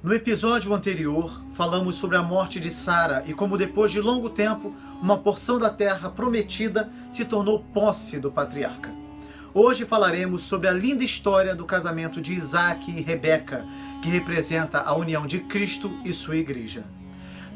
No episódio anterior, falamos sobre a morte de Sara e como depois de longo tempo, uma porção da terra prometida se tornou posse do patriarca. Hoje falaremos sobre a linda história do casamento de Isaac e Rebeca, que representa a união de Cristo e sua igreja.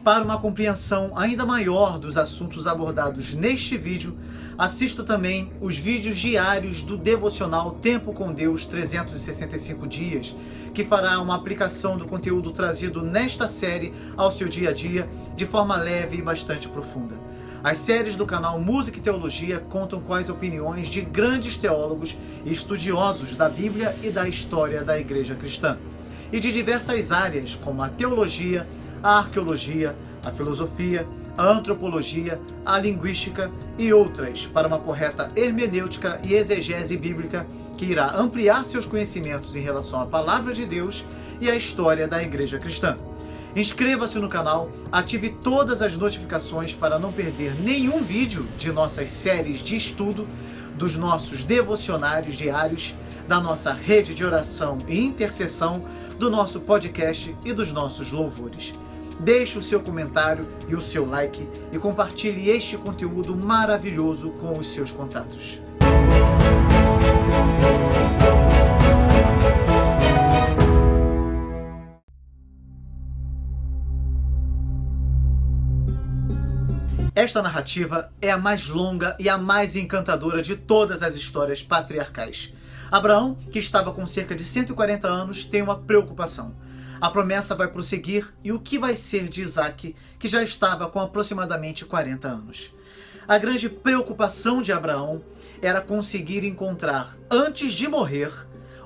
Para uma compreensão ainda maior dos assuntos abordados neste vídeo, assista também os vídeos diários do devocional Tempo com Deus 365 dias, que fará uma aplicação do conteúdo trazido nesta série ao seu dia a dia de forma leve e bastante profunda. As séries do canal Música e Teologia contam com as opiniões de grandes teólogos e estudiosos da Bíblia e da história da Igreja Cristã, e de diversas áreas como a teologia, a arqueologia, a filosofia, a antropologia, a linguística e outras, para uma correta hermenêutica e exegese bíblica que irá ampliar seus conhecimentos em relação à Palavra de Deus e à história da Igreja Cristã. Inscreva-se no canal, ative todas as notificações para não perder nenhum vídeo de nossas séries de estudo, dos nossos devocionários diários, da nossa rede de oração e intercessão, do nosso podcast e dos nossos louvores. Deixe o seu comentário e o seu like e compartilhe este conteúdo maravilhoso com os seus contatos. Esta narrativa é a mais longa e a mais encantadora de todas as histórias patriarcais. Abraão, que estava com cerca de 140 anos, tem uma preocupação. A promessa vai prosseguir e o que vai ser de Isaac, que já estava com aproximadamente 40 anos? A grande preocupação de Abraão era conseguir encontrar, antes de morrer,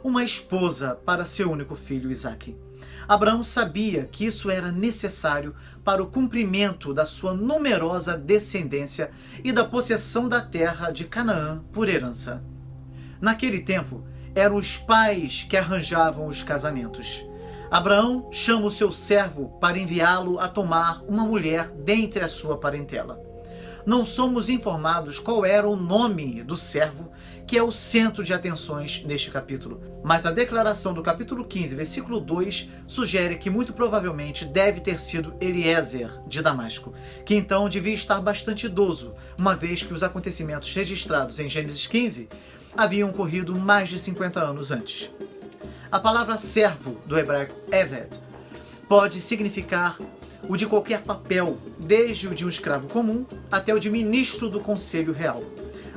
uma esposa para seu único filho Isaac. Abraão sabia que isso era necessário para o cumprimento da sua numerosa descendência e da possessão da terra de Canaã por herança. Naquele tempo, eram os pais que arranjavam os casamentos. Abraão chama o seu servo para enviá-lo a tomar uma mulher dentre a sua parentela. Não somos informados qual era o nome do servo, que é o centro de atenções neste capítulo. Mas a declaração do capítulo 15, versículo 2, sugere que muito provavelmente deve ter sido Eliezer, de Damasco, que então devia estar bastante idoso, uma vez que os acontecimentos registrados em Gênesis 15 haviam ocorrido mais de 50 anos antes. A palavra servo, do hebraico Eved, pode significar o de qualquer papel, desde o de um escravo comum até o de ministro do conselho real.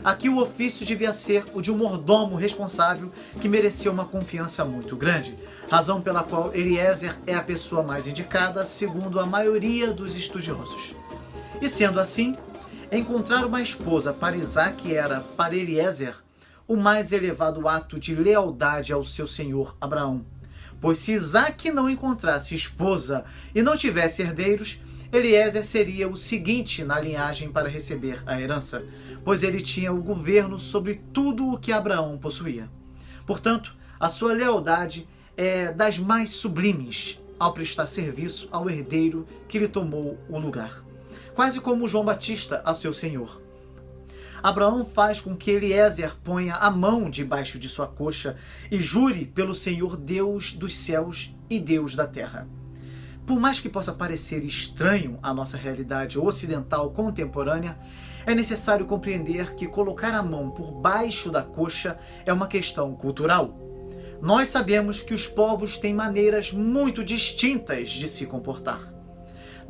Aqui o ofício devia ser o de um mordomo responsável que merecia uma confiança muito grande, razão pela qual Eliezer é a pessoa mais indicada, segundo a maioria dos estudiosos. E sendo assim, encontrar uma esposa para Isaac era, para Eliezer, o mais elevado ato de lealdade ao seu senhor Abraão. Pois se Isaac não encontrasse esposa e não tivesse herdeiros, Eliezer seria o seguinte na linhagem para receber a herança, pois ele tinha o governo sobre tudo o que Abraão possuía. Portanto, a sua lealdade é das mais sublimes ao prestar serviço ao herdeiro que lhe tomou o lugar, quase como João Batista a seu senhor. Abraão faz com que Eliezer ponha a mão debaixo de sua coxa e jure pelo Senhor Deus dos céus e Deus da terra. Por mais que possa parecer estranho à nossa realidade ocidental contemporânea, é necessário compreender que colocar a mão por baixo da coxa é uma questão cultural. Nós sabemos que os povos têm maneiras muito distintas de se comportar.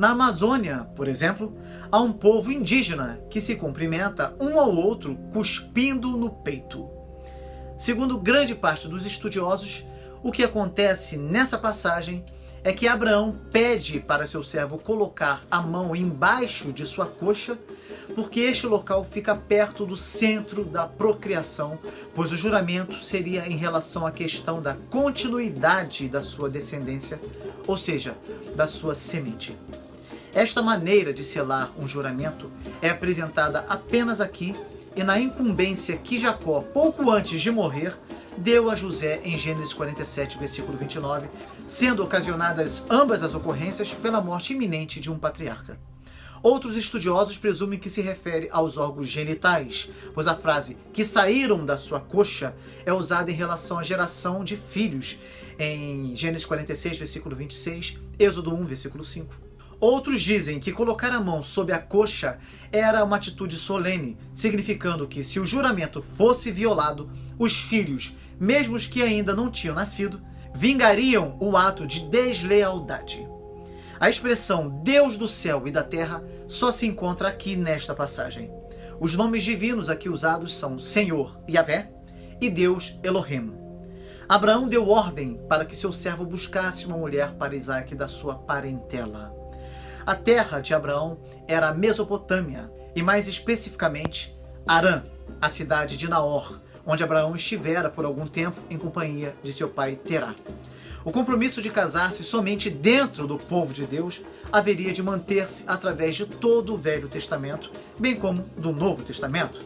Na Amazônia, por exemplo, há um povo indígena que se cumprimenta um ao outro cuspindo no peito. Segundo grande parte dos estudiosos, o que acontece nessa passagem é que Abraão pede para seu servo colocar a mão embaixo de sua coxa, porque este local fica perto do centro da procriação, pois o juramento seria em relação à questão da continuidade da sua descendência, ou seja, da sua semente. Esta maneira de selar um juramento é apresentada apenas aqui e na incumbência que Jacó, pouco antes de morrer, deu a José em Gênesis 47, versículo 29, sendo ocasionadas ambas as ocorrências pela morte iminente de um patriarca. Outros estudiosos presumem que se refere aos órgãos genitais, pois a frase que saíram da sua coxa é usada em relação à geração de filhos, em Gênesis 46, versículo 26, Êxodo 1, versículo 5. Outros dizem que colocar a mão sobre a coxa era uma atitude solene, significando que, se o juramento fosse violado, os filhos, mesmo os que ainda não tinham nascido, vingariam o ato de deslealdade. A expressão Deus do céu e da terra só se encontra aqui nesta passagem. Os nomes divinos aqui usados são Senhor, Yahvé, e Deus, Elohim. Abraão deu ordem para que seu servo buscasse uma mulher para Isaque da sua parentela. A terra de Abraão era a Mesopotâmia, e mais especificamente, Harã, a cidade de Naor, onde Abraão estivera por algum tempo em companhia de seu pai Terá. O compromisso de casar-se somente dentro do povo de Deus haveria de manter-se através de todo o Velho Testamento, bem como do Novo Testamento.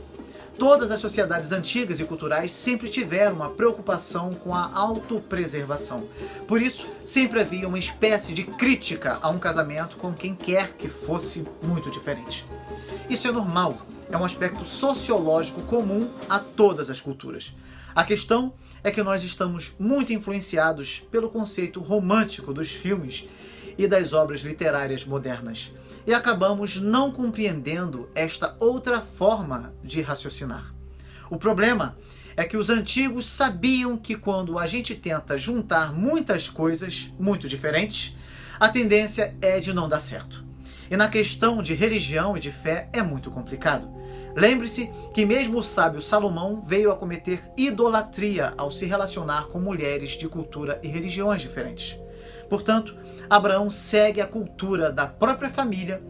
Todas as sociedades antigas e culturais sempre tiveram uma preocupação com a autopreservação. Por isso, sempre havia uma espécie de crítica a um casamento com quem quer que fosse muito diferente. Isso é normal, é um aspecto sociológico comum a todas as culturas. A questão é que nós estamos muito influenciados pelo conceito romântico dos filmes e das obras literárias modernas, e acabamos não compreendendo esta outra forma de raciocinar. O problema é que os antigos sabiam que quando a gente tenta juntar muitas coisas muito diferentes, a tendência é de não dar certo. E na questão de religião e de fé é muito complicado. Lembre-se que mesmo o sábio Salomão veio a cometer idolatria ao se relacionar com mulheres de cultura e religiões diferentes. Portanto, Abraão segue a cultura da própria família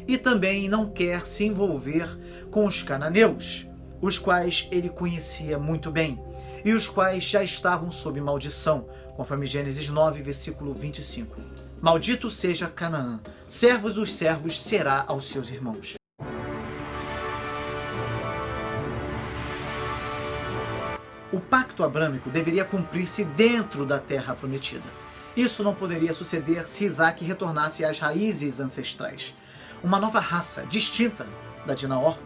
e também não quer se envolver com os cananeus, os quais ele conhecia muito bem e os quais já estavam sob maldição, conforme Gênesis 9, versículo 25. Maldito seja Canaã, servos dos servos será aos seus irmãos. O pacto abrâmico deveria cumprir-se dentro da terra prometida. Isso não poderia suceder se Isaque retornasse às raízes ancestrais. Uma nova raça, distinta da de Naor,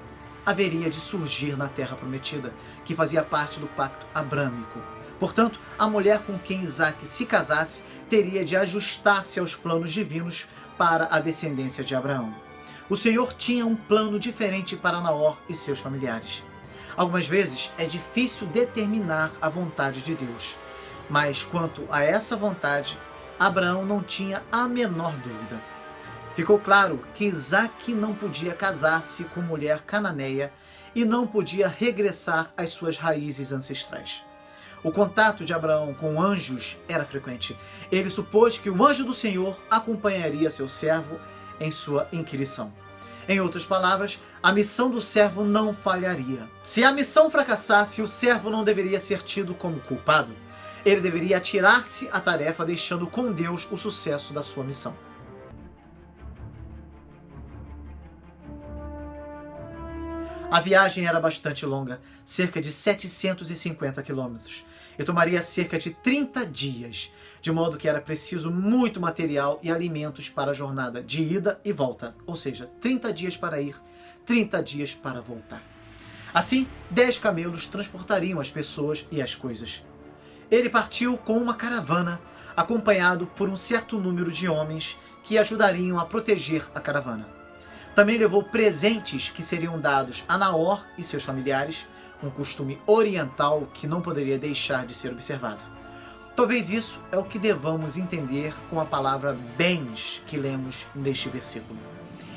haveria de surgir na terra prometida, que fazia parte do pacto abrâmico. Portanto, a mulher com quem Isaque se casasse teria de ajustar-se aos planos divinos para a descendência de Abraão. O Senhor tinha um plano diferente para Naor e seus familiares. Algumas vezes é difícil determinar a vontade de Deus, mas quanto a essa vontade, Abraão não tinha a menor dúvida. Ficou claro que Isaque não podia casar-se com mulher cananeia e não podia regressar às suas raízes ancestrais. O contato de Abraão com anjos era frequente. Ele supôs que o anjo do Senhor acompanharia seu servo em sua inquirição. Em outras palavras, a missão do servo não falharia. Se a missão fracassasse, o servo não deveria ser tido como culpado. Ele deveria atirar-se à tarefa, deixando com Deus o sucesso da sua missão. A viagem era bastante longa, cerca de 750 quilômetros, e tomaria cerca de 30 dias, de modo que era preciso muito material e alimentos para a jornada de ida e volta, ou seja, 30 dias para ir, 30 dias para voltar. Assim, 10 camelos transportariam as pessoas e as coisas. Ele partiu com uma caravana, acompanhado por um certo número de homens que ajudariam a proteger a caravana. Também levou presentes que seriam dados a Naor e seus familiares, um costume oriental que não poderia deixar de ser observado. Talvez isso é o que devamos entender com a palavra bens que lemos neste versículo.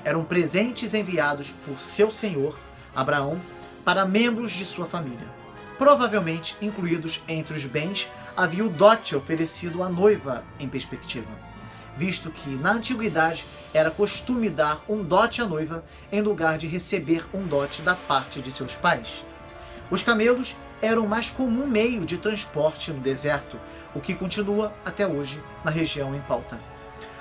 Eram presentes enviados por seu senhor, Abraão, para membros de sua família. Provavelmente incluídos entre os bens havia o dote oferecido à noiva em perspectiva, visto que na antiguidade era costume dar um dote à noiva em lugar de receber um dote da parte de seus pais. Os camelos eram o mais comum meio de transporte no deserto, o que continua até hoje na região em pauta.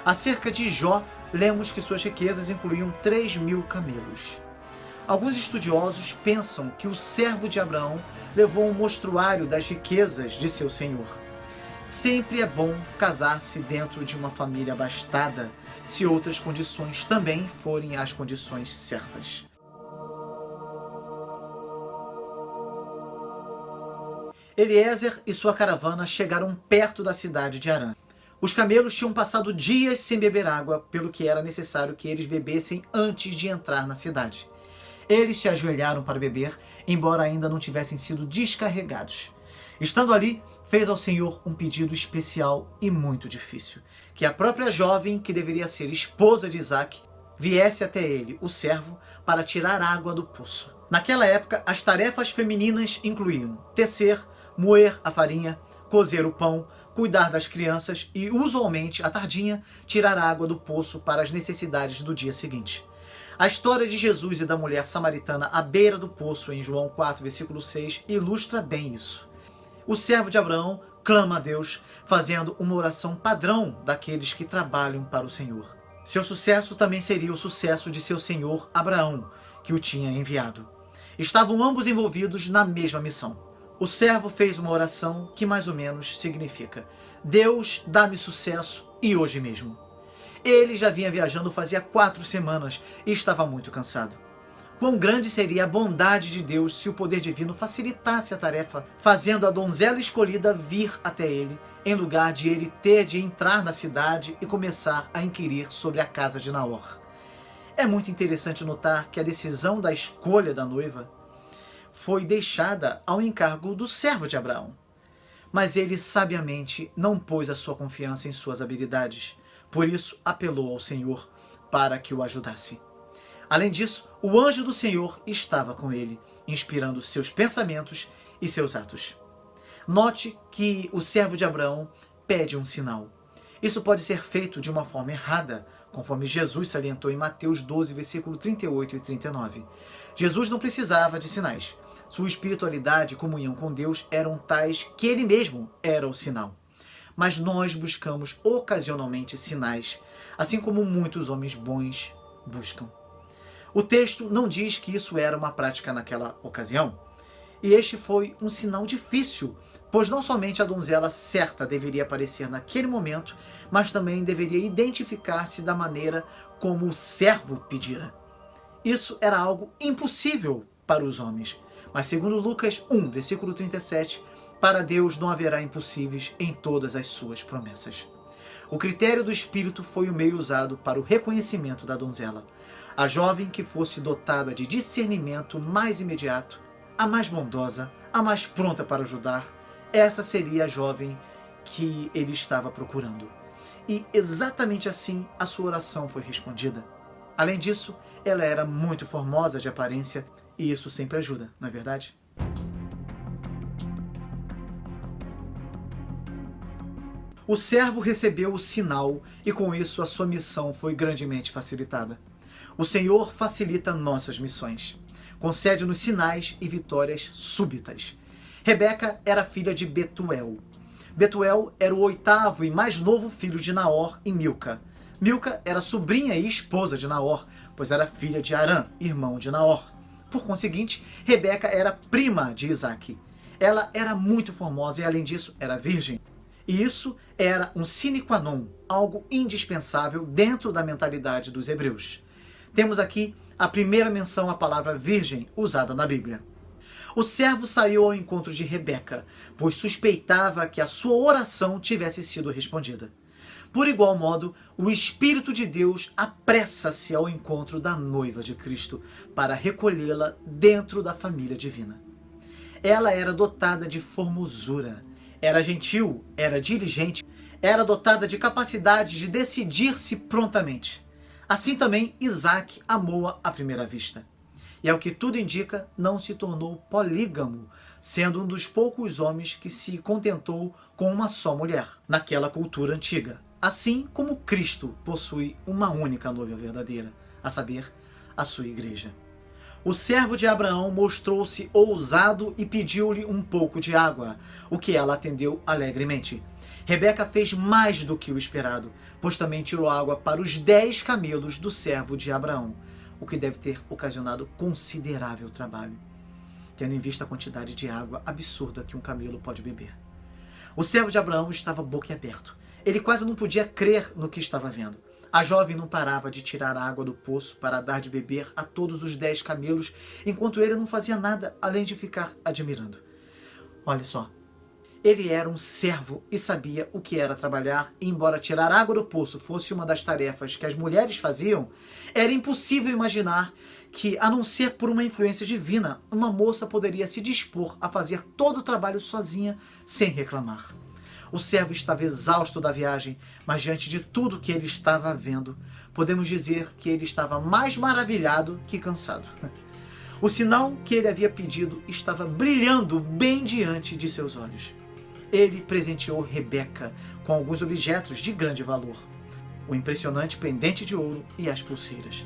Acerca de Jó, lemos que suas riquezas incluíam 3.000 camelos. Alguns estudiosos pensam que o servo de Abraão levou um mostruário das riquezas de seu senhor. Sempre é bom casar-se dentro de uma família abastada, se outras condições também forem as condições certas. Eliezer e sua caravana chegaram perto da cidade de Harã. Os camelos tinham passado dias sem beber água, pelo que era necessário que eles bebessem antes de entrar na cidade. Eles se ajoelharam para beber, embora ainda não tivessem sido descarregados. Estando ali, fez ao Senhor um pedido especial e muito difícil, que a própria jovem, que deveria ser esposa de Isaque, viesse até ele, o servo, para tirar água do poço. Naquela época, as tarefas femininas incluíam tecer, moer a farinha, cozer o pão, cuidar das crianças e, usualmente, à tardinha, tirar a água do poço para as necessidades do dia seguinte. A história de Jesus e da mulher samaritana à beira do poço, em João 4, versículo 6, ilustra bem isso. O servo de Abraão clama a Deus, fazendo uma oração padrão daqueles que trabalham para o Senhor. Seu sucesso também seria o sucesso de seu senhor Abraão, que o tinha enviado. Estavam ambos envolvidos na mesma missão. O servo fez uma oração que mais ou menos significa: Deus, dá-me sucesso e hoje mesmo. Ele já vinha viajando fazia 4 semanas e estava muito cansado. Quão grande seria a bondade de Deus se o poder divino facilitasse a tarefa, fazendo a donzela escolhida vir até ele, em lugar de ele ter de entrar na cidade e começar a inquirir sobre a casa de Naor. É muito interessante notar que a decisão da escolha da noiva foi deixada ao encargo do servo de Abraão. Mas ele sabiamente não pôs a sua confiança em suas habilidades. Por isso, apelou ao Senhor para que o ajudasse. Além disso, o anjo do Senhor estava com ele, inspirando seus pensamentos e seus atos. Note que o servo de Abraão pede um sinal. Isso pode ser feito de uma forma errada, conforme Jesus salientou em Mateus 12, versículo 38 e 39. Jesus não precisava de sinais. Sua espiritualidade e comunhão com Deus eram tais que ele mesmo era o sinal. Mas nós buscamos ocasionalmente sinais, assim como muitos homens bons buscam. O texto não diz que isso era uma prática naquela ocasião. E este foi um sinal difícil, pois não somente a donzela certa deveria aparecer naquele momento, mas também deveria identificar-se da maneira como o servo pedira. Isso era algo impossível para os homens. Mas segundo Lucas 1, versículo 37, para Deus não haverá impossíveis em todas as suas promessas. O critério do Espírito foi o meio usado para o reconhecimento da donzela. A jovem que fosse dotada de discernimento mais imediato, a mais bondosa, a mais pronta para ajudar, essa seria a jovem que ele estava procurando. E exatamente assim a sua oração foi respondida. Além disso, ela era muito formosa de aparência, e isso sempre ajuda, não é verdade? O servo recebeu o sinal e com isso a sua missão foi grandemente facilitada. O Senhor facilita nossas missões. Concede-nos sinais e vitórias súbitas. Rebeca era filha de Betuel. Betuel era o 8º e mais novo filho de Naor e Milca. Milca era sobrinha e esposa de Naor, pois era filha de Harã, irmão de Naor. Por conseguinte, Rebeca era prima de Isaque. Ela era muito formosa e, além disso, era virgem. E isso era um sine qua non, algo indispensável dentro da mentalidade dos hebreus. Temos aqui a primeira menção à palavra virgem usada na Bíblia. O servo saiu ao encontro de Rebeca, pois suspeitava que a sua oração tivesse sido respondida. Por igual modo, o Espírito de Deus apressa-se ao encontro da noiva de Cristo para recolhê-la dentro da família divina. Ela era dotada de formosura, era gentil, era diligente, era dotada de capacidade de decidir-se prontamente. Assim também Isaque amou-a à primeira vista. E ao que tudo indica, não se tornou polígamo, sendo um dos poucos homens que se contentou com uma só mulher, naquela cultura antiga. Assim como Cristo possui uma única noiva verdadeira, a saber, a sua igreja. O servo de Abraão mostrou-se ousado e pediu-lhe um pouco de água, o que ela atendeu alegremente. Rebeca fez mais do que o esperado, pois também tirou água para os 10 camelos do servo de Abraão, o que deve ter ocasionado considerável trabalho, tendo em vista a quantidade de água absurda que um camelo pode beber. O servo de Abraão estava boquiaberto. Ele quase não podia crer no que estava vendo. A jovem não parava de tirar a água do poço para dar de beber a todos os 10 camelos, enquanto ele não fazia nada além de ficar admirando. Olha só, ele era um servo e sabia o que era trabalhar, e embora tirar água do poço fosse uma das tarefas que as mulheres faziam, era impossível imaginar que, a não ser por uma influência divina, uma moça poderia se dispor a fazer todo o trabalho sozinha, sem reclamar. O servo estava exausto da viagem, mas diante de tudo que ele estava vendo, podemos dizer que ele estava mais maravilhado que cansado. O sinal que ele havia pedido estava brilhando bem diante de seus olhos. Ele presenteou Rebeca com alguns objetos de grande valor: o impressionante pendente de ouro e as pulseiras.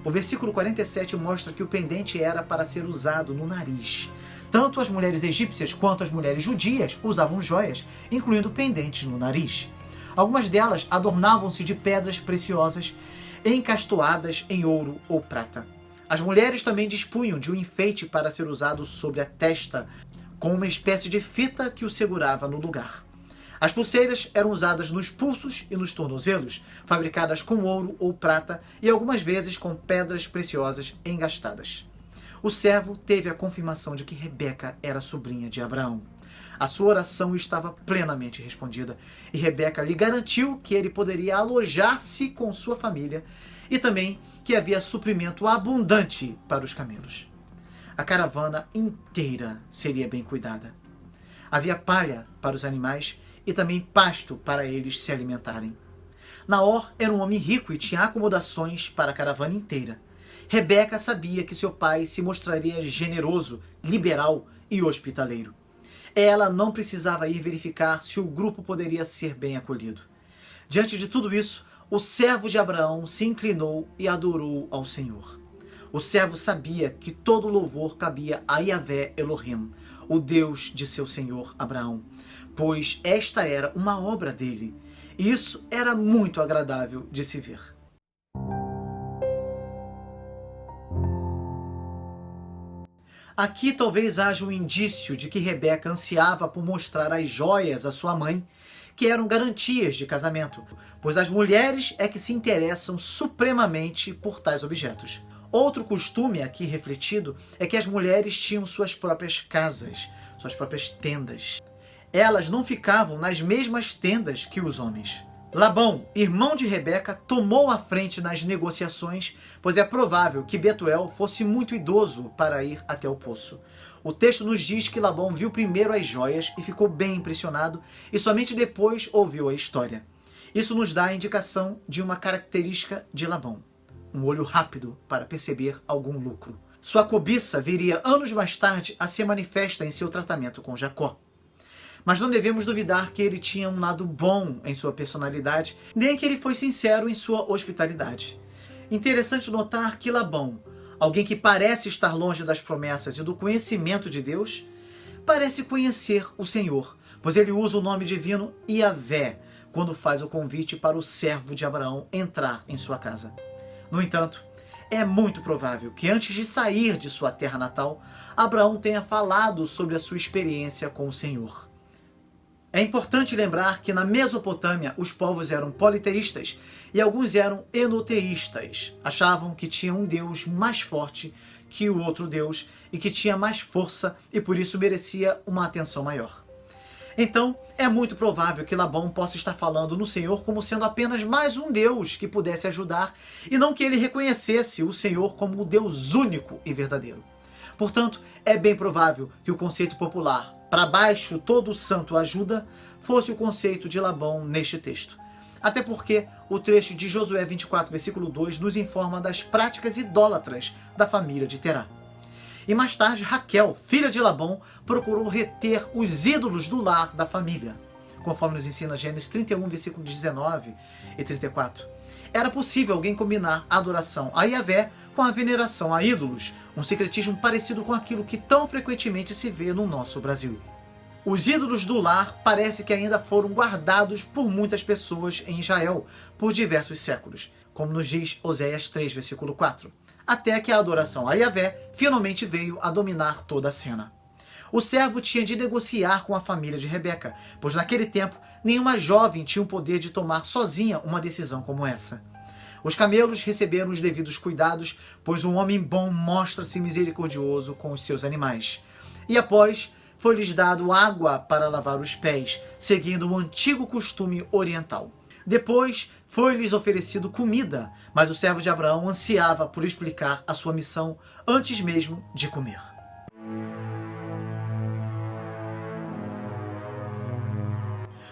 O versículo 47 mostra que o pendente era para ser usado no nariz. Tanto as mulheres egípcias quanto as mulheres judias usavam joias, incluindo pendentes no nariz. Algumas delas adornavam-se de pedras preciosas encastoadas em ouro ou prata. As mulheres também dispunham de um enfeite para ser usado sobre a testa, com uma espécie de fita que o segurava no lugar. As pulseiras eram usadas nos pulsos e nos tornozelos, fabricadas com ouro ou prata e algumas vezes com pedras preciosas engastadas. O servo teve a confirmação de que Rebeca era sobrinha de Abraão. A sua oração estava plenamente respondida e Rebeca lhe garantiu que ele poderia alojar-se com sua família e também que havia suprimento abundante para os camelos. A caravana inteira seria bem cuidada. Havia palha para os animais e também pasto para eles se alimentarem. Naor era um homem rico e tinha acomodações para a caravana inteira. Rebeca sabia que seu pai se mostraria generoso, liberal e hospitaleiro. Ela não precisava ir verificar se o grupo poderia ser bem acolhido. Diante de tudo isso, o servo de Abraão se inclinou e adorou ao Senhor. O servo sabia que todo louvor cabia a Yahvé Elohim, o Deus de seu senhor Abraão, pois esta era uma obra dele, e isso era muito agradável de se ver. Aqui talvez haja um indício de que Rebeca ansiava por mostrar as joias à sua mãe, que eram garantias de casamento, pois as mulheres é que se interessam supremamente por tais objetos. Outro costume aqui refletido é que as mulheres tinham suas próprias casas, suas próprias tendas. Elas não ficavam nas mesmas tendas que os homens. Labão, irmão de Rebeca, tomou a frente nas negociações, pois é provável que Betuel fosse muito idoso para ir até o poço. O texto nos diz que Labão viu primeiro as joias e ficou bem impressionado, e somente depois ouviu a história. Isso nos dá a indicação de uma característica de Labão: um olho rápido para perceber algum lucro. Sua cobiça viria anos mais tarde a ser manifesta em seu tratamento com Jacó. Mas não devemos duvidar que ele tinha um lado bom em sua personalidade, nem que ele foi sincero em sua hospitalidade. Interessante notar que Labão, alguém que parece estar longe das promessas e do conhecimento de Deus, parece conhecer o Senhor, pois ele usa o nome divino Yahvé quando faz o convite para o servo de Abraão entrar em sua casa. No entanto, é muito provável que antes de sair de sua terra natal, Abraão tenha falado sobre a sua experiência com o Senhor. É importante lembrar que na Mesopotâmia os povos eram politeístas e alguns eram enoteístas. Achavam que tinha um Deus mais forte que o outro Deus e que tinha mais força e por isso merecia uma atenção maior. Então, é muito provável que Labão possa estar falando no Senhor como sendo apenas mais um Deus que pudesse ajudar e não que ele reconhecesse o Senhor como o Deus único e verdadeiro. Portanto, é bem provável que o conceito popular "para baixo todo santo ajuda" fosse o conceito de Labão neste texto. Até porque o trecho de Josué 24, versículo 2 nos informa das práticas idólatras da família de Terá. E mais tarde, Raquel, filha de Labão, procurou reter os ídolos do lar da família, conforme nos ensina Gênesis 31, versículos 19 e 34. Era possível alguém combinar a adoração a Yahvé com a veneração a ídolos, um secretismo parecido com aquilo que tão frequentemente se vê no nosso Brasil. Os ídolos do lar parece que ainda foram guardados por muitas pessoas em Israel por diversos séculos, como nos diz Oséias 3, versículo 4. Até que a adoração a Yahvé finalmente veio a dominar toda a cena. O servo tinha de negociar com a família de Rebeca, pois naquele tempo nenhuma jovem tinha o poder de tomar sozinha uma decisão como essa. Os camelos receberam os devidos cuidados, pois um homem bom mostra-se misericordioso com os seus animais. E após, foi-lhes dado água para lavar os pés, seguindo o antigo costume oriental. Depois, foi-lhes oferecido comida, mas o servo de Abraão ansiava por explicar a sua missão antes mesmo de comer.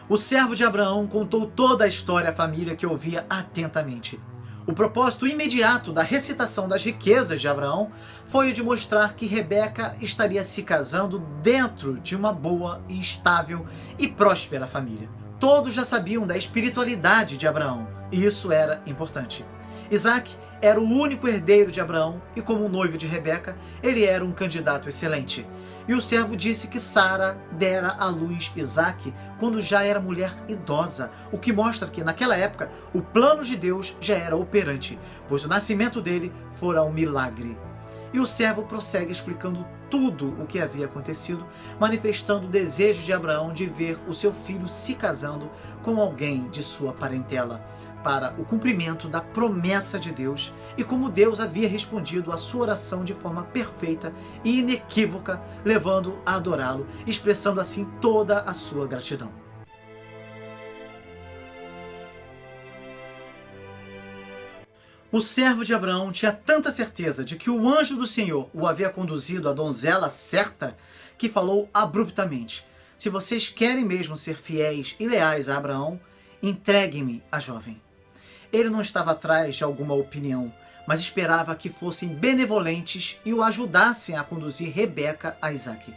O servo de Abraão contou toda a história à família, que ouvia atentamente. O propósito imediato da recitação das riquezas de Abraão foi o de mostrar que Rebeca estaria se casando dentro de uma boa e estável e próspera família. Todos já sabiam da espiritualidade de Abraão, e isso era importante. Isaac era o único herdeiro de Abraão, e como noivo de Rebeca, ele era um candidato excelente. E o servo disse que Sara dera à luz Isaac quando já era mulher idosa, o que mostra que naquela época o plano de Deus já era operante, pois o nascimento dele fora um milagre. E o servo prossegue explicando tudo o que havia acontecido, manifestando o desejo de Abraão de ver o seu filho se casando com alguém de sua parentela, para o cumprimento da promessa de Deus, e como Deus havia respondido à sua oração de forma perfeita e inequívoca, levando a adorá-lo, expressando assim toda a sua gratidão. O servo de Abraão tinha tanta certeza de que o anjo do Senhor o havia conduzido à donzela certa, que falou abruptamente: se vocês querem mesmo ser fiéis e leais a Abraão, entreguem-me a jovem. Ele não estava atrás de alguma opinião, mas esperava que fossem benevolentes e o ajudassem a conduzir Rebeca a Isaac.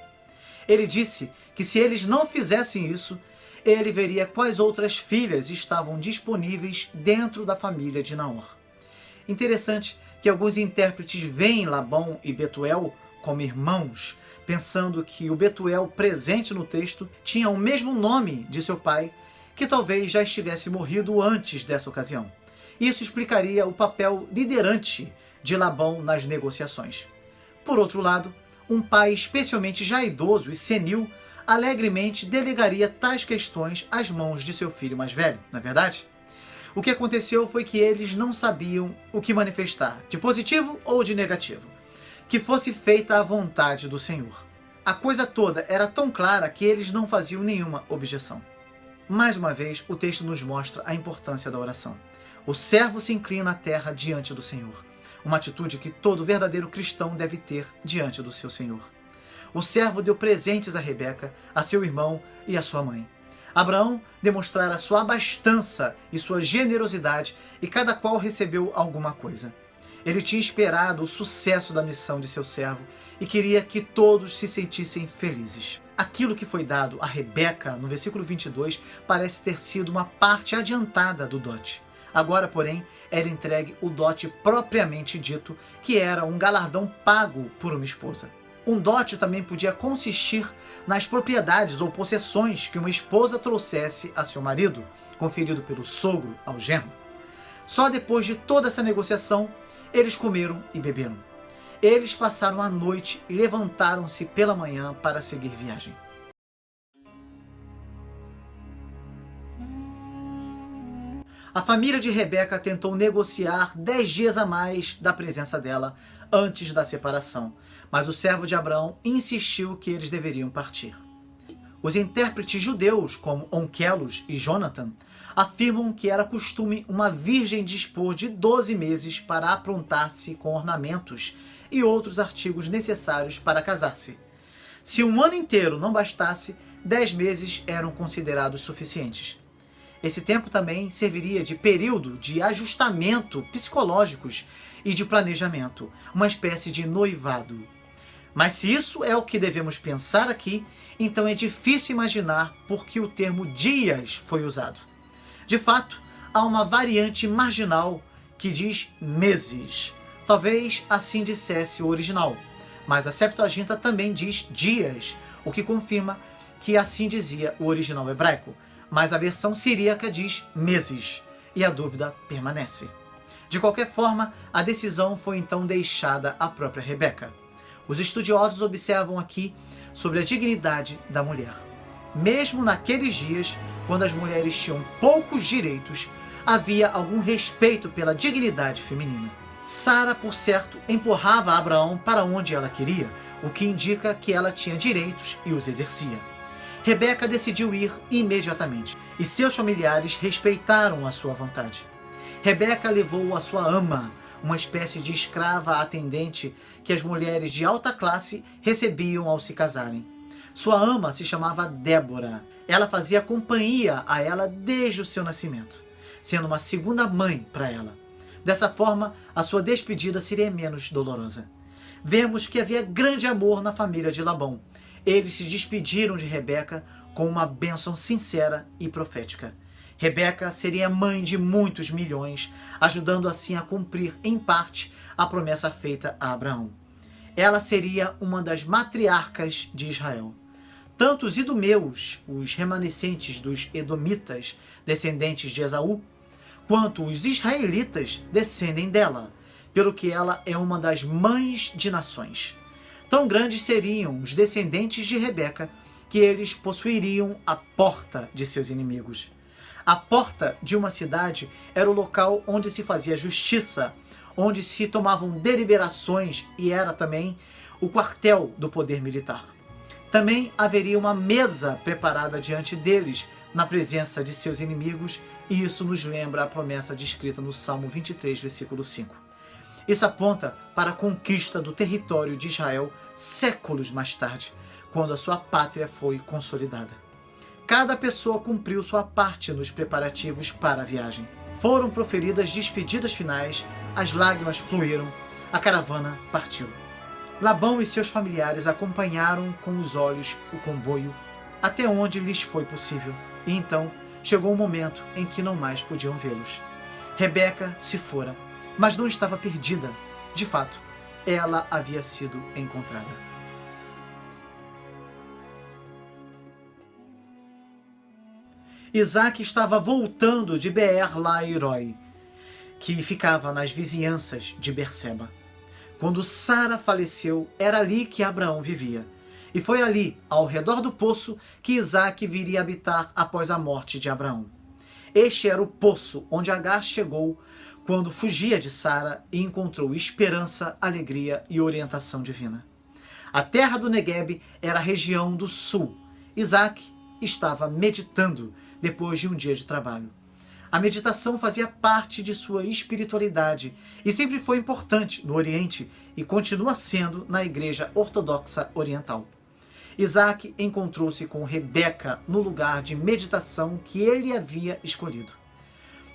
Ele disse que se eles não fizessem isso, ele veria quais outras filhas estavam disponíveis dentro da família de Naor. Interessante que alguns intérpretes veem Labão e Betuel como irmãos, pensando que o Betuel presente no texto tinha o mesmo nome de seu pai, que talvez já estivesse morrido antes dessa ocasião. Isso explicaria o papel liderante de Labão nas negociações. Por outro lado, um pai especialmente já idoso e senil alegremente delegaria tais questões às mãos de seu filho mais velho, não é verdade? O que aconteceu foi que eles não sabiam o que manifestar, de positivo ou de negativo, que fosse feita a vontade do Senhor. A coisa toda era tão clara que eles não faziam nenhuma objeção. Mais uma vez, o texto nos mostra a importância da oração. O servo se inclina à terra diante do Senhor, uma atitude que todo verdadeiro cristão deve ter diante do seu Senhor. O servo deu presentes a Rebeca, a seu irmão e a sua mãe. Abraão demonstrara sua abastança e sua generosidade, e cada qual recebeu alguma coisa. Ele tinha esperado o sucesso da missão de seu servo e queria que todos se sentissem felizes. Aquilo que foi dado a Rebeca, no versículo 22, parece ter sido uma parte adiantada do dote. Agora, porém, era entregue o dote propriamente dito, que era um galardão pago por uma esposa. Um dote também podia consistir nas propriedades ou possessões que uma esposa trouxesse a seu marido, conferido pelo sogro ao genro. Só depois de toda essa negociação, eles comeram e beberam. Eles passaram a noite e levantaram-se pela manhã para seguir viagem. A família de Rebeca tentou negociar 10 dias a mais da presença dela antes da separação, mas o servo de Abraão insistiu que eles deveriam partir. Os intérpretes judeus, como Onkelos e Jonathan, afirmam que era costume uma virgem dispor de 12 meses para aprontar-se com ornamentos e outros artigos necessários para casar-se. Se um ano inteiro não bastasse, 10 meses eram considerados suficientes. Esse tempo também serviria de período de ajustamento psicológicos e de planejamento, uma espécie de noivado. Mas se isso é o que devemos pensar aqui, então é difícil imaginar por que o termo dias foi usado. De fato, há uma variante marginal que diz meses. Talvez assim dissesse o original, mas a Septuaginta também diz dias, o que confirma que assim dizia o original hebraico. Mas a versão siríaca diz meses, e a dúvida permanece. De qualquer forma, a decisão foi então deixada à própria Rebeca. Os estudiosos observam aqui sobre a dignidade da mulher. Mesmo naqueles dias, quando as mulheres tinham poucos direitos, havia algum respeito pela dignidade feminina. Sara, por certo, empurrava Abraão para onde ela queria, o que indica que ela tinha direitos e os exercia. Rebeca decidiu ir imediatamente, e seus familiares respeitaram a sua vontade. Rebeca levou a sua ama, uma espécie de escrava atendente que as mulheres de alta classe recebiam ao se casarem. Sua ama se chamava Débora. Ela fazia companhia a ela desde o seu nascimento, sendo uma segunda mãe para ela. Dessa forma, a sua despedida seria menos dolorosa. Vemos que havia grande amor na família de Labão. Eles se despediram de Rebeca com uma bênção sincera e profética. Rebeca seria mãe de muitos milhões, ajudando assim a cumprir, em parte, a promessa feita a Abraão. Ela seria uma das matriarcas de Israel. Tanto os idumeus, os remanescentes dos edomitas, descendentes de Esaú, quanto os israelitas descendem dela, pelo que ela é uma das mães de nações. Tão grandes seriam os descendentes de Rebeca que eles possuiriam a porta de seus inimigos. A porta de uma cidade era o local onde se fazia justiça, onde se tomavam deliberações e era também o quartel do poder militar. Também haveria uma mesa preparada diante deles, na presença de seus inimigos, e isso nos lembra a promessa descrita no Salmo 23, versículo 5. Isso aponta para a conquista do território de Israel séculos mais tarde, quando a sua pátria foi consolidada. Cada pessoa cumpriu sua parte nos preparativos para a viagem. Foram proferidas despedidas finais, as lágrimas fluíram, a caravana partiu. Labão e seus familiares acompanharam com os olhos o comboio até onde lhes foi possível, e então chegou o momento em que não mais podiam vê-los. Rebeca se fora, mas não estava perdida. De fato, ela havia sido encontrada. Isaac estava voltando de Beer-Lahai-roi, que ficava nas vizinhanças de Berseba. Quando Sara faleceu, era ali que Abraão vivia. E foi ali, ao redor do poço, que Isaac viria habitar após a morte de Abraão. Este era o poço onde Agar chegou quando fugia de Sara e encontrou esperança, alegria e orientação divina. A terra do Negueb era a região do sul. Isaac estava meditando depois de um dia de trabalho. A meditação fazia parte de sua espiritualidade e sempre foi importante no Oriente e continua sendo na Igreja Ortodoxa Oriental. Isaac encontrou-se com Rebeca no lugar de meditação que ele havia escolhido.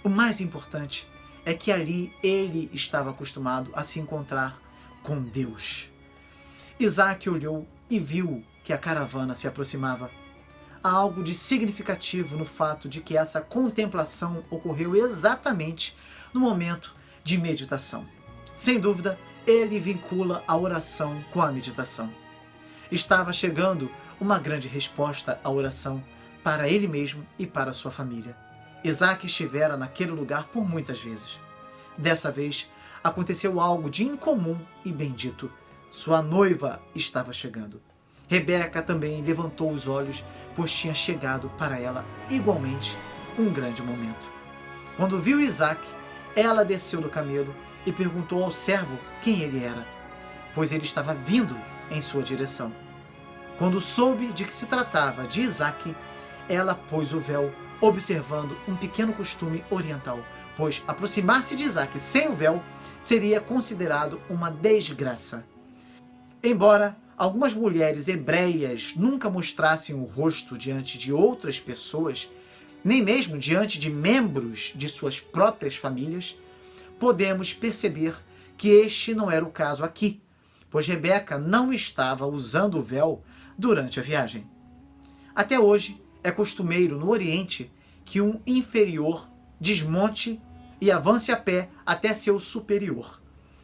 O mais importante é que ali ele estava acostumado a se encontrar com Deus. Isaac olhou e viu que a caravana se aproximava. Há algo de significativo no fato de que essa contemplação ocorreu exatamente no momento de meditação. Sem dúvida, ele vincula a oração com a meditação. Estava chegando uma grande resposta à oração para ele mesmo e para sua família. Isaac estivera naquele lugar por muitas vezes. Dessa vez, aconteceu algo de incomum e bendito. Sua noiva estava chegando. Rebeca também levantou os olhos, pois tinha chegado para ela, igualmente, um grande momento. Quando viu Isaac, ela desceu do camelo e perguntou ao servo quem ele era, pois ele estava vindo em sua direção. Quando soube de que se tratava de Isaac, ela pôs o véu, observando um pequeno costume oriental, pois aproximar-se de Isaac sem o véu seria considerado uma desgraça. Embora algumas mulheres hebreias nunca mostrassem o rosto diante de outras pessoas, nem mesmo diante de membros de suas próprias famílias, podemos perceber que este não era o caso aqui, pois Rebeca não estava usando o véu durante a viagem. Até hoje é costumeiro no Oriente que um inferior desmonte e avance a pé até seu superior.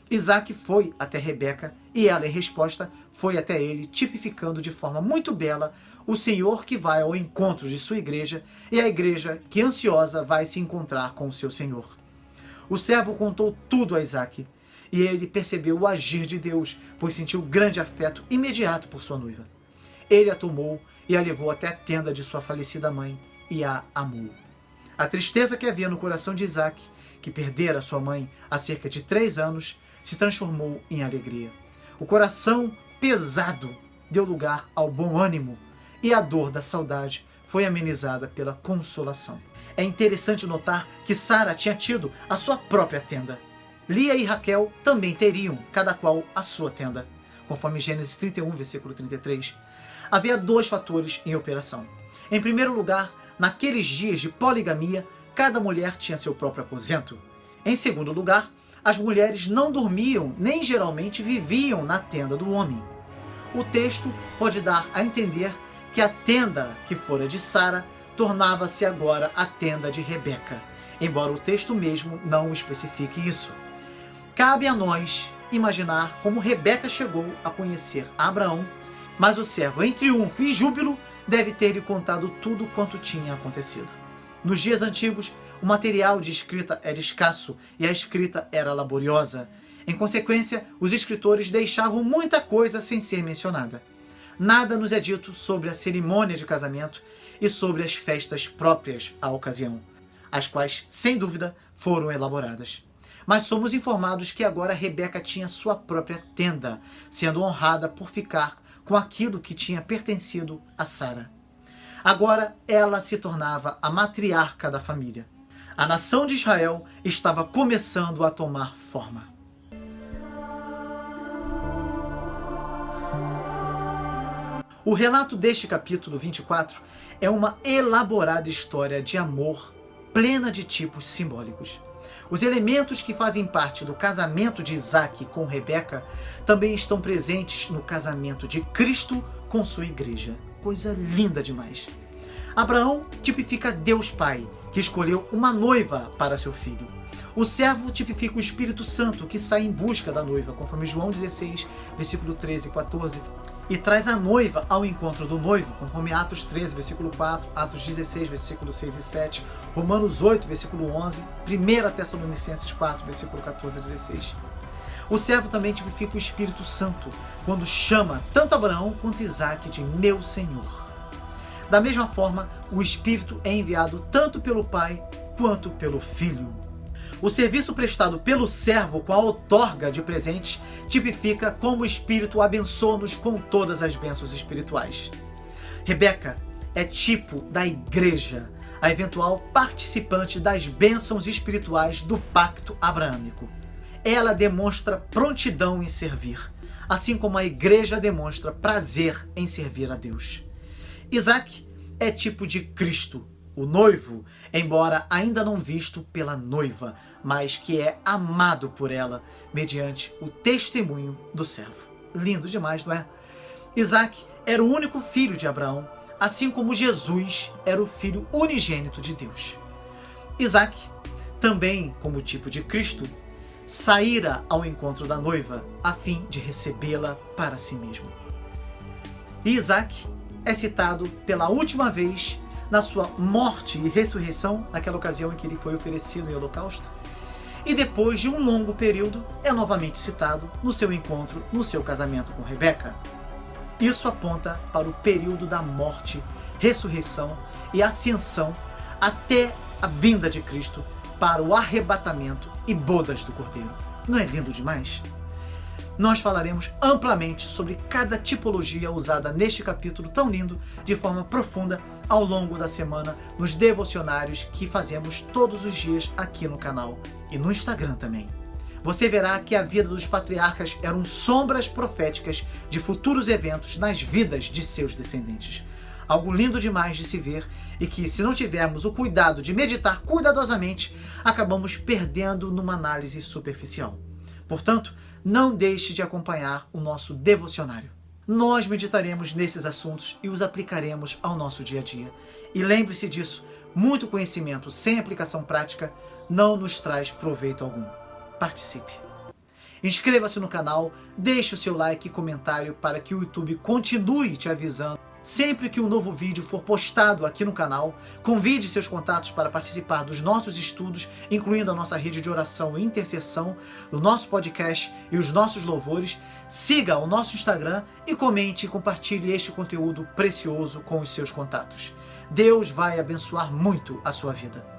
Isaac foi até Rebeca e ela, em resposta, foi até ele, tipificando de forma muito bela o Senhor que vai ao encontro de sua igreja e a igreja que, ansiosa, vai se encontrar com o seu Senhor. O servo contou tudo a Isaac e ele percebeu o agir de Deus, pois sentiu grande afeto imediato por sua noiva. Ele a tomou e a levou até a tenda de sua falecida mãe e a amou. A tristeza que havia no coração de Isaac, que perdera sua mãe há cerca de 3 anos, se transformou em alegria. O coração pesado deu lugar ao bom ânimo, e a dor da saudade foi amenizada pela consolação. É interessante notar que Sara tinha tido a sua própria tenda. Lia e Raquel também teriam, cada qual, a sua tenda. Conforme Gênesis 31, versículo 33. Havia 2 fatores em operação. Em primeiro lugar, naqueles dias de poligamia, cada mulher tinha seu próprio aposento. Em segundo lugar, as mulheres não dormiam, nem geralmente viviam na tenda do homem. O texto pode dar a entender que a tenda que fora de Sara tornava-se agora a tenda de Rebeca, embora o texto mesmo não especifique isso. Cabe a nós imaginar como Rebeca chegou a conhecer Abraão, mas o servo, em triunfo e júbilo, deve ter lhe contado tudo quanto tinha acontecido. Nos dias antigos, o material de escrita era escasso e a escrita era laboriosa. Em consequência, os escritores deixavam muita coisa sem ser mencionada. Nada nos é dito sobre a cerimônia de casamento e sobre as festas próprias à ocasião, as quais, sem dúvida, foram elaboradas. Mas somos informados que agora Rebeca tinha sua própria tenda, sendo honrada por ficar com aquilo que tinha pertencido a Sara. Agora ela se tornava a matriarca da família. A nação de Israel estava começando a tomar forma. O relato deste capítulo 24 é uma elaborada história de amor plena de tipos simbólicos. Os elementos que fazem parte do casamento de Isaac com Rebeca também estão presentes no casamento de Cristo com sua igreja. Coisa linda demais. Abraão tipifica Deus Pai, que escolheu uma noiva para seu filho. O servo tipifica o Espírito Santo, que sai em busca da noiva, conforme João 16, versículo 13 e 14, e traz a noiva ao encontro do noivo, conforme Atos 13, versículo 4, Atos 16, versículo 6 e 7, Romanos 8, versículo 11, 1 Tessalonicenses 4, versículo 14 a 16. O servo também tipifica o Espírito Santo, quando chama tanto Abraão quanto Isaac de meu Senhor. Da mesma forma, o Espírito é enviado tanto pelo Pai quanto pelo Filho. O serviço prestado pelo servo com a outorga de presentes tipifica como o Espírito abençoa-nos com todas as bênçãos espirituais. Rebeca é tipo da igreja, a eventual participante das bênçãos espirituais do pacto abraâmico. Ela demonstra prontidão em servir, assim como a igreja demonstra prazer em servir a Deus. Isaac é tipo de Cristo, o noivo, embora ainda não visto pela noiva, mas que é amado por ela mediante o testemunho do servo. Lindo demais, não é? Isaac era o único filho de Abraão, assim como Jesus era o filho unigênito de Deus. Isaac, também como tipo de Cristo, saíra ao encontro da noiva a fim de recebê-la para si mesmo. E Isaac é citado pela última vez na sua morte e ressurreição, naquela ocasião em que ele foi oferecido em holocausto, e depois de um longo período é novamente citado no seu encontro, no seu casamento com Rebeca. Isso aponta para o período da morte, ressurreição e ascensão até a vinda de Cristo para o arrebatamento e bodas do Cordeiro. Não é lindo demais? Nós falaremos amplamente sobre cada tipologia usada neste capítulo tão lindo, de forma profunda, ao longo da semana, nos devocionários que fazemos todos os dias aqui no canal e no Instagram também. Você verá que a vida dos patriarcas eram sombras proféticas de futuros eventos nas vidas de seus descendentes. Algo lindo demais de se ver e que, se não tivermos o cuidado de meditar cuidadosamente, acabamos perdendo numa análise superficial. Portanto, não deixe de acompanhar o nosso devocionário. Nós meditaremos nesses assuntos e os aplicaremos ao nosso dia a dia. E lembre-se disso, muito conhecimento sem aplicação prática não nos traz proveito algum. Participe. Inscreva-se no canal, deixe o seu like e comentário para que o YouTube continue te avisando Sempre que um novo vídeo for postado aqui no canal, convide seus contatos para participar dos nossos estudos, incluindo a nossa rede de oração e intercessão, do nosso podcast e os nossos louvores. Siga o nosso Instagram e comente e compartilhe este conteúdo precioso com os seus contatos. Deus vai abençoar muito a sua vida.